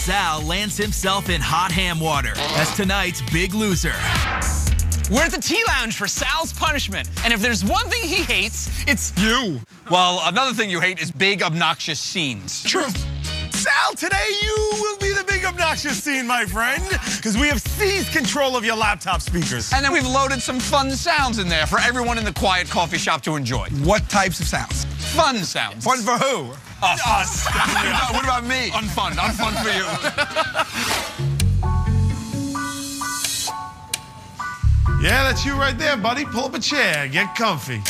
Sal lands himself in hot ham water as tonight's big loser. We're at the tea lounge for Sal's punishment, and if there's one thing he hates, it's you. Well, another thing you hate is big, obnoxious scenes. True. Sal, today you will be the big obnoxious scene, my friend, because we have seized control of your laptop speakers. And then we've loaded some fun sounds in there for everyone in the quiet coffee shop to enjoy. What types of sounds? Fun sounds. Fun for who? Us. What about me? Unfun. Unfun for you. Yeah, that's you right there, buddy. Pull up a chair. Get comfy.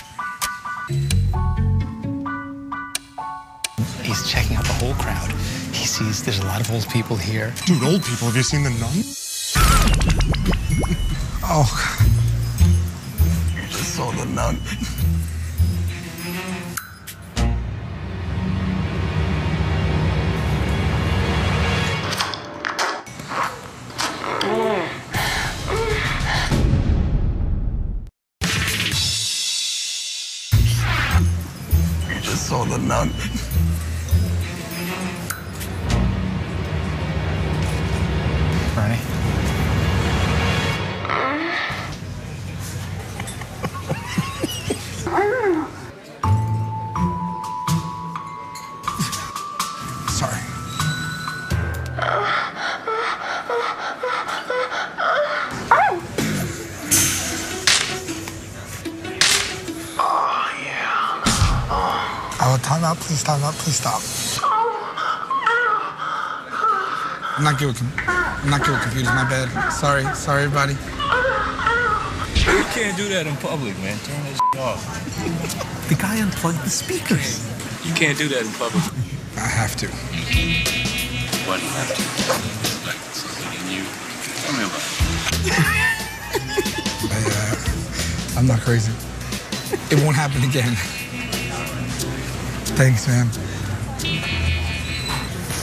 He's checking out the whole crowd. He sees there's a lot of old people here. Dude, old people. Have you seen The Nun? Oh. I just saw The Nun. I just saw The Nun. Bernie? Sorry. Oh, time out, please, time out, please stop. I'm not good with computers, my bad. Sorry, everybody. You can't do that in public, man. Turn that off. The guy unplugged the speakers. You can't do that in public. I have to. What have to? Like something in you. Tell me about it. I'm not crazy. It won't happen again. Thanks, man.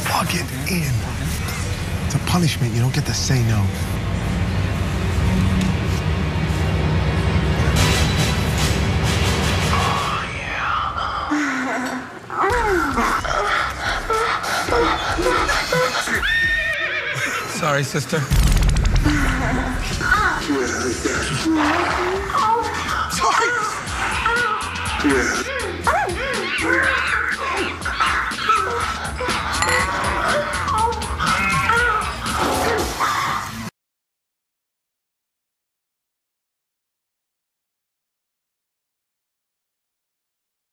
Plug it in. It's a punishment. You don't get to say no. Sorry, sister. Sorry.